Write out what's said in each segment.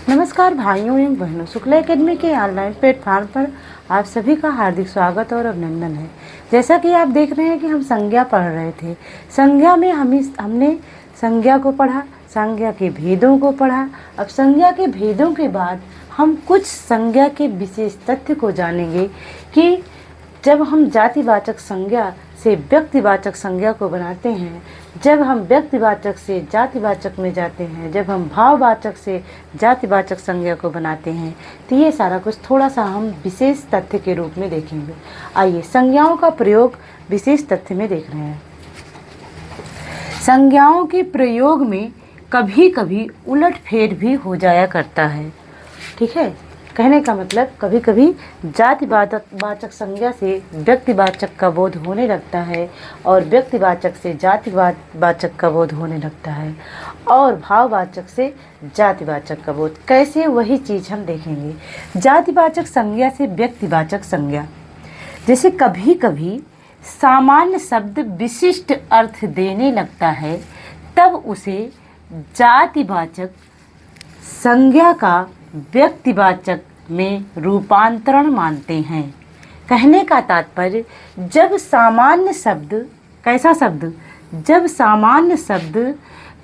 नमस्कार भाइयों एवं बहनों, शुक्ला एकेडमी के ऑनलाइन प्लेटफॉर्म पर आप सभी का हार्दिक स्वागत और अभिनंदन है। जैसा कि आप देख रहे हैं कि हम संज्ञा पढ़ रहे थे। संज्ञा में हमने संज्ञा को पढ़ा, संज्ञा के भेदों को पढ़ा। अब संज्ञा के भेदों के बाद हम कुछ संज्ञा के विशेष तथ्य को जानेंगे कि जब हम जातिवाचक संज्ञा से व्यक्तिवाचक संज्ञा को बनाते हैं, जब हम व्यक्तिवाचक से जातिवाचक में जाते हैं, जब हम भाववाचक से जातिवाचक संज्ञा को बनाते हैं, तो ये सारा कुछ थोड़ा सा हम विशेष तथ्य के रूप में देखेंगे। आइए संज्ञाओं का प्रयोग विशेष तथ्य में देख रहे हैं। संज्ञाओं के प्रयोग में कभी कभी उलटफेर भी हो जाया करता है। ठीक है, कहने का मतलब कभी कभी जातिवाचक संज्ञा से व्यक्तिवाचक का बोध होने लगता है और व्यक्तिवाचक से जातिवाचक का बोध होने लगता है और भाववाचक से जातिवाचक का बोध। कैसे, वही चीज़ हम देखेंगे। जातिवाचक संज्ञा से व्यक्तिवाचक संज्ञा, जैसे कभी कभी सामान्य शब्द विशिष्ट अर्थ देने लगता है, तब उसे जातिवाचक संज्ञा का व्यक्तिवाचक में रूपांतरण मानते हैं। कहने का तात्पर्य, जब सामान्य शब्द, कैसा शब्द, जब सामान्य शब्द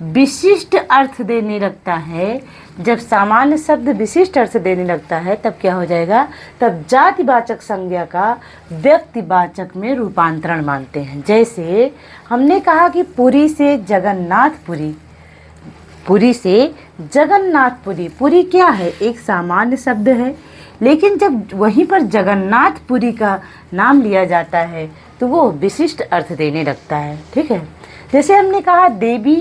विशिष्ट अर्थ देने लगता है, जब सामान्य शब्द विशिष्ट अर्थ देने लगता है तब क्या हो जाएगा, तब जातिवाचक संज्ञा का व्यक्तिवाचक में रूपांतरण मानते हैं। जैसे हमने कहा कि पुरी से जगन्नाथपुरी, पुरी से जगन्नाथपुरी, पुरी क्या है, एक सामान्य शब्द है, लेकिन जब वहीं पर जगन्नाथपुरी का नाम लिया जाता है तो वो विशिष्ट अर्थ देने लगता है। ठीक है, जैसे हमने कहा देवी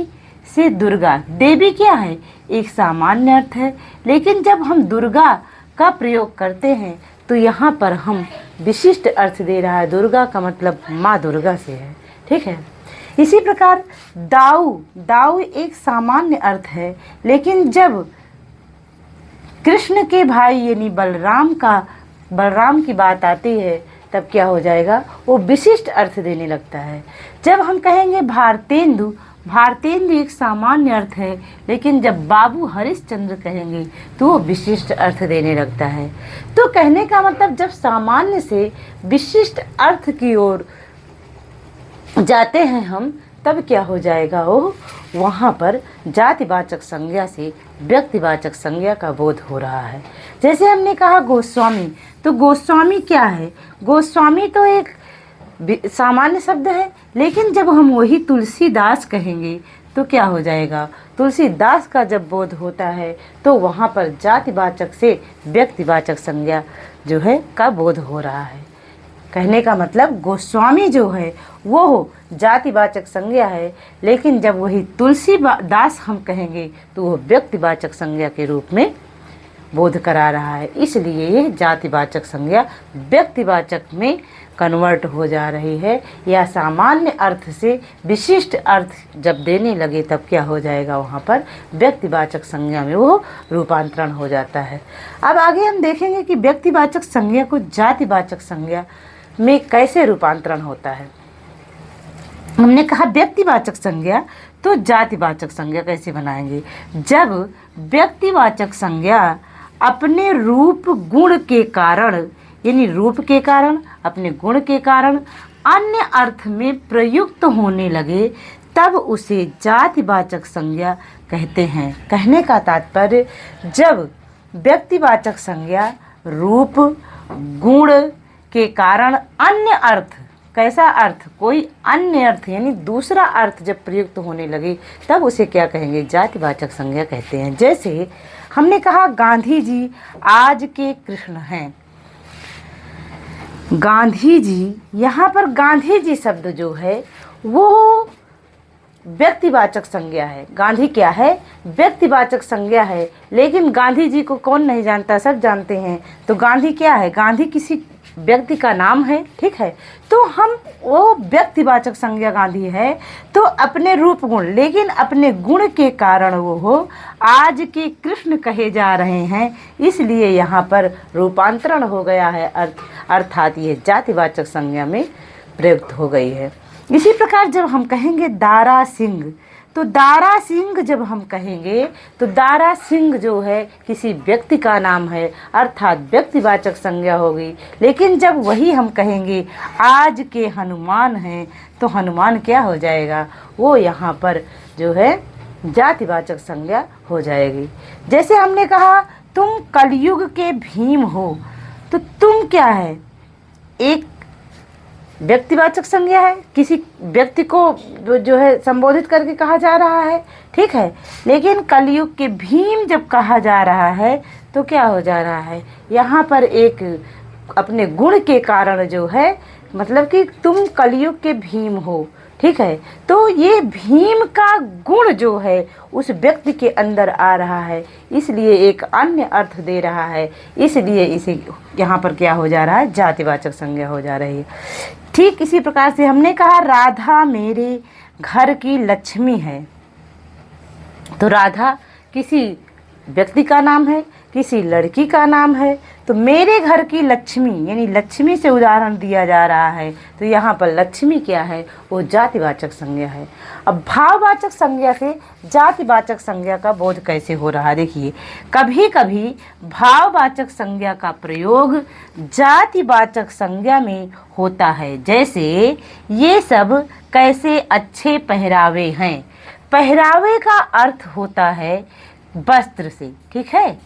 से दुर्गा, देवी क्या है, एक सामान्य अर्थ है, लेकिन जब हम दुर्गा का प्रयोग करते हैं तो यहाँ पर हम विशिष्ट अर्थ दे रहा है। दुर्गा का मतलब माँ दुर्गा से है। ठीक है, इसी प्रकार दाऊ, दाऊ एक सामान्य अर्थ है, लेकिन जब कृष्ण के भाई यानी बलराम की बात आती है तब क्या हो जाएगा, वो विशिष्ट अर्थ देने लगता है। जब हम कहेंगे भारतेंदु, भारतेंदु एक सामान्य अर्थ है, लेकिन जब बाबू हरिश्चंद्र कहेंगे तो वो विशिष्ट अर्थ देने लगता है। तो कहने का मतलब, जब सामान्य से विशिष्ट अर्थ की ओर जाते हैं हम, तब क्या हो जाएगा, वो वहाँ पर जातिवाचक संज्ञा से व्यक्तिवाचक संज्ञा का बोध हो रहा है। जैसे हमने कहा गोस्वामी, तो गोस्वामी क्या है, गोस्वामी तो एक सामान्य शब्द है, लेकिन जब हम वही तुलसीदास कहेंगे तो क्या हो जाएगा, तुलसीदास का जब बोध होता है तो वहाँ पर जातिवाचक से व्यक्तिवाचक संज्ञा जो है का बोध हो रहा है। कहने का मतलब, गोस्वामी जो है वो जातिवाचक संज्ञा है, लेकिन जब वही तुलसीदास हम कहेंगे तो वो व्यक्तिवाचक संज्ञा के रूप में बोध करा रहा है। इसलिए ये जातिवाचक संज्ञा व्यक्तिवाचक में कन्वर्ट हो जा रही है, या सामान्य अर्थ से विशिष्ट अर्थ जब देने लगे तब क्या हो जाएगा, वहाँ पर व्यक्तिवाचक संज्ञा में वो रूपांतरण हो जाता है। अब आगे हम देखेंगे कि व्यक्तिवाचक संज्ञा को जातिवाचक संज्ञा में कैसे रूपांतरण होता है। हमने कहा व्यक्तिवाचक संज्ञा, तो जातिवाचक संज्ञा कैसे बनाएंगे। जब व्यक्तिवाचक संज्ञा अपने रूप गुण के कारण, यानी रूप के कारण, अपने गुण के कारण अन्य अर्थ में प्रयुक्त होने लगे, तब उसे जातिवाचक संज्ञा कहते हैं। कहने का तात्पर्य, जब व्यक्तिवाचक संज्ञा रूप गुण के कारण अन्य अर्थ, कैसा अर्थ, कोई अन्य अर्थ यानी दूसरा अर्थ जब प्रयुक्त होने लगे तब उसे क्या कहेंगे, जातिवाचक संज्ञा कहते हैं। जैसे हमने कहा गांधी जी आज के कृष्ण हैं, गांधी जी, यहाँ पर गांधी जी शब्द जो है वो व्यक्तिवाचक संज्ञा है। गांधी क्या है, व्यक्तिवाचक संज्ञा है, लेकिन गांधी जी को कौन नहीं जानता, सब जानते हैं। तो गांधी क्या है, गांधी किसी व्यक्ति का नाम है। ठीक है, तो हम वो व्यक्तिवाचक संज्ञा गांधी है, तो अपने रूप गुण, लेकिन अपने गुण के कारण वो हो आज के कृष्ण कहे जा रहे हैं, इसलिए यहाँ पर रूपांतरण हो गया है, अर्थात ये जातिवाचक संज्ञा में प्रयुक्त हो गई है। इसी प्रकार जब हम कहेंगे दारा सिंह, तो दारा सिंह जब हम कहेंगे तो दारा सिंह जो है किसी व्यक्ति का नाम है, अर्थात व्यक्तिवाचक संज्ञा होगी। लेकिन जब वही हम कहेंगे आज के हनुमान हैं तो हनुमान क्या हो जाएगा, वो यहाँ पर जो है जातिवाचक संज्ञा हो जाएगी। जैसे हमने कहा तुम कलयुग के भीम हो, तो तुम क्या है, एक व्यक्तिवाचक संज्ञा है, किसी व्यक्ति को जो है संबोधित करके कहा जा रहा है, ठीक है। लेकिन कलयुग के भीम जब कहा जा रहा है तो क्या हो जा रहा है, यहाँ पर एक अपने गुण के कारण जो है, मतलब कि तुम कलयुग के भीम हो, ठीक है। तो ये भीम का गुण जो है उस व्यक्ति के अंदर आ रहा है, इसलिए एक अन्य अर्थ दे रहा है, इसलिए इसे यहाँ पर क्या हो जा रहा है, जातिवाचक संज्ञा हो जा रही है। ठीक इसी प्रकार से हमने कहा राधा मेरे घर की लक्ष्मी है, तो राधा किसी व्यक्ति का नाम है, किसी लड़की का नाम है, तो मेरे घर की लक्ष्मी यानी लक्ष्मी से उदाहरण दिया जा रहा है, तो यहाँ पर लक्ष्मी क्या है, वो जातिवाचक संज्ञा है। अब भाववाचक संज्ञा से जातिवाचक संज्ञा का बोध कैसे हो रहा है, देखिए कभी कभी भाववाचक संज्ञा का प्रयोग जातिवाचक संज्ञा में होता है। जैसे ये सब कैसे अच्छे पहरावे हैं, पहरावे का अर्थ होता है वस्त्र से, ठीक है,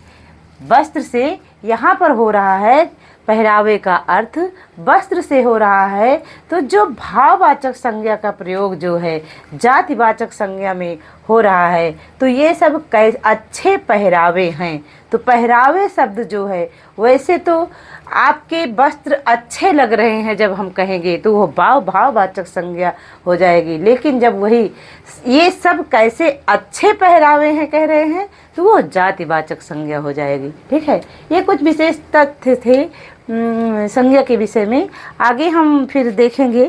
वस्त्र से यहाँ पर हो रहा है, पहरावे का अर्थ वस्त्र से हो रहा है। तो जो भाववाचक संज्ञा का प्रयोग जो है जातिवाचक संज्ञा में हो रहा है, तो ये सब अच्छे पहरावे हैं। तो पहरावे शब्द जो है, वैसे तो आपके वस्त्र अच्छे लग रहे हैं जब हम कहेंगे तो वो भाववाचक संज्ञा हो जाएगी। लेकिन जब वही ये सब कैसे अच्छे पहरावे हैं कह रहे हैं, तो वो जातिवाचक संज्ञा हो जाएगी, ठीक है। ये कुछ विशेष तथ्य थे संज्ञा के विषय में। आगे हम फिर देखेंगे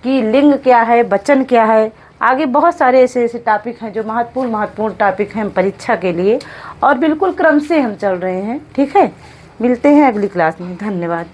कि लिंग क्या है, वचन क्या है। आगे बहुत सारे ऐसे टॉपिक हैं जो महत्वपूर्ण टॉपिक हैं परीक्षा के लिए, और बिल्कुल क्रम से हम चल रहे हैं, ठीक है। मिलते हैं अगली क्लास में, धन्यवाद।